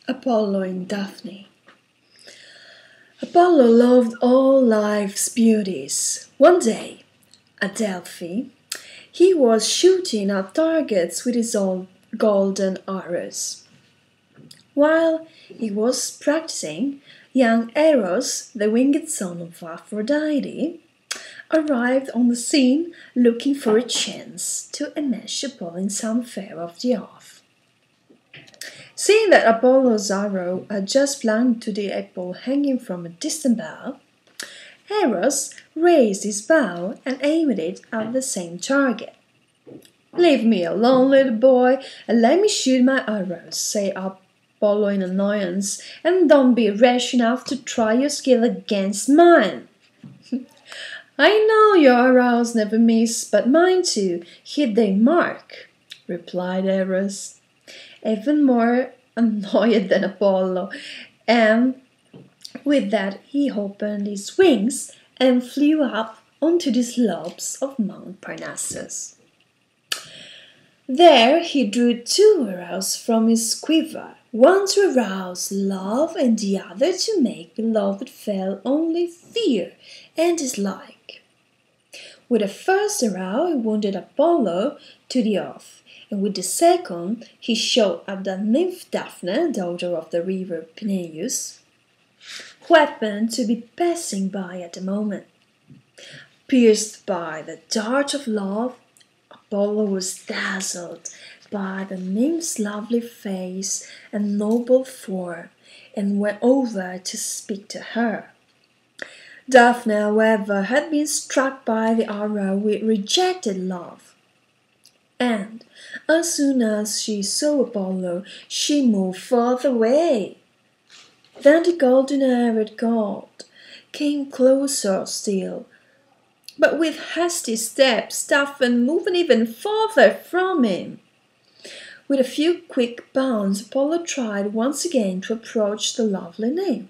Apollo and Daphne. Apollo loved all life's beauties. One day, at Delphi, he was shooting at targets with his old golden arrows. While he was practicing, young Eros, the winged son of Aphrodite, arrived on the scene looking for a chance to enmesh Apollo in some affair of the earth. Seeing that Apollo's arrow had just clung to the apple hanging from a distant bough, Eros raised his bow and aimed it at the same target. "Leave me alone, little boy, and let me shoot my arrows," said Apollo in annoyance, "and don't be rash enough to try your skill against mine." "I know your arrows never miss, but mine too hit their mark," replied Eros, even more annoyed than Apollo, and with that he opened his wings and flew up onto the slopes of Mount Parnassus. There he drew two arrows from his quiver, one to arouse love and the other to make beloved feel only fear and dislike. With the first arrow he wounded Apollo to the earth, and with the second he shot at the nymph Daphne, daughter of the river Peneus, who happened to be passing by at the moment. Pierced by the dart of love, Apollo was dazzled by the nymph's lovely face and noble form, and went over to speak to her. Daphne, however, had been struck by the arrow with rejected love, and as soon as she saw Apollo, she moved further away. Then the golden-haired god came closer still, but with hasty steps, Daphne moving even farther from him. With a few quick bounds, Apollo tried once again to approach the lovely nymph.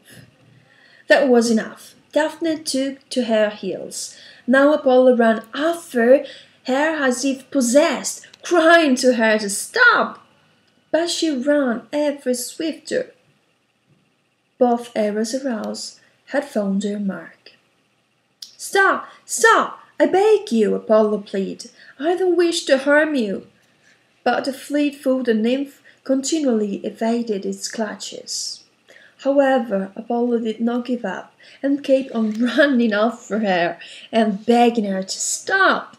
That was enough. Daphne took to her heels. Now Apollo ran after her as if possessed, crying to her to stop. But she ran ever swifter. Both Eros and Arouse had found their mark. "Stop! Stop! I beg you," Apollo pleaded. "I don't wish to harm you." But the fleet-footed nymph continually evaded its clutches. However, Apollo did not give up and kept on running after her and begging her to stop.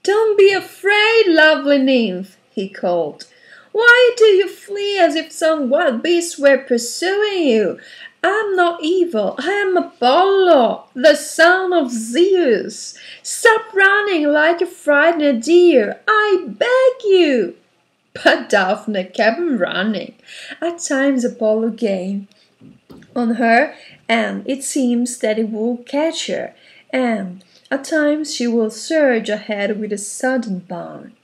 "Don't be afraid, lovely nymph," he called. "Why do you flee as if some wild beast were pursuing you? I'm not evil. I am Apollo, the son of Zeus. Stop running like a frightened deer. I beg you." But Daphne kept on running. At times Apollo gained on her, and it seems that he would catch her, and at times she would surge ahead with a sudden bound.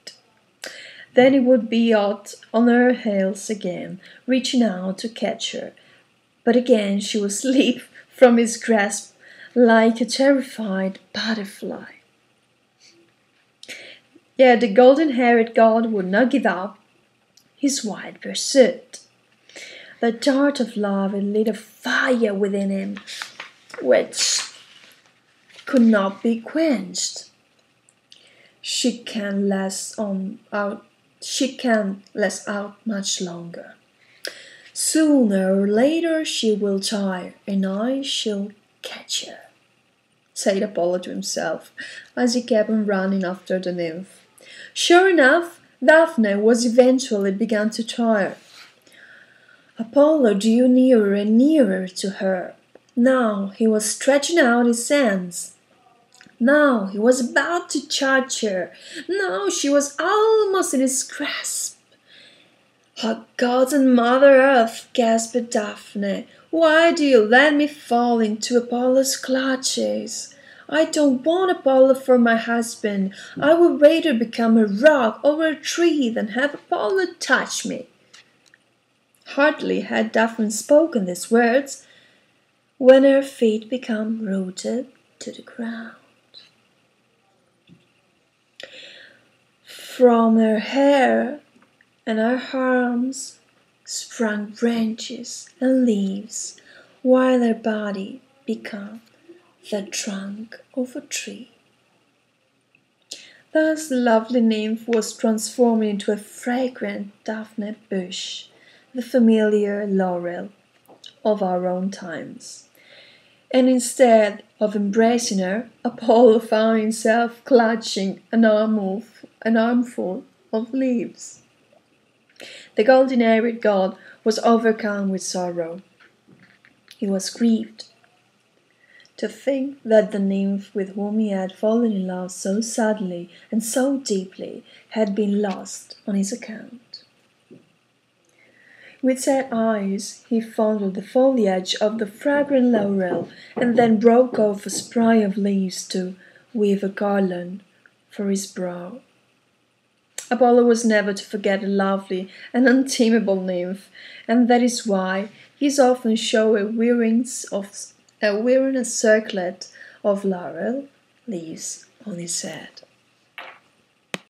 Then he would be out on her heels again, reaching out to catch her, but again she would slip from his grasp like a terrified butterfly. Yet the golden-haired god would not give up his wild pursuit. The dart of love had lit a fire within him, which could not be quenched. She can't last out much longer. Sooner or later she will tire, and I shall catch her, said Apollo to himself, as he kept on running after the nymph. Sure enough, Daphne was eventually begun to tire. Apollo drew nearer and nearer to her. Now he was stretching out his hands. Now he was about to charge her. Now she was almost in his grasp. "Oh, God and Mother Earth," gasped Daphne, "why do you let me fall into Apollo's clutches? I don't want Apollo for my husband. I would rather become a rock or a tree than have Apollo touch me." Hardly had Daphne spoken these words when her feet became rooted to the ground. From her hair and her arms sprang branches and leaves, while her body became the trunk of a tree. Thus the lovely nymph was transformed into a fragrant daphne bush, the familiar laurel of our own times. And instead of embracing her, Apollo found himself clutching an armful of leaves. The golden-haired god was overcome with sorrow. He was grieved to think that the nymph with whom he had fallen in love so suddenly and so deeply had been lost on his account. With sad eyes he fondled the foliage of the fragrant laurel and then broke off a spray of leaves to weave a garland for his brow. Apollo was never to forget a lovely and untamable nymph, and that is why he is often shown wearing a circlet of laurel leaves on his head.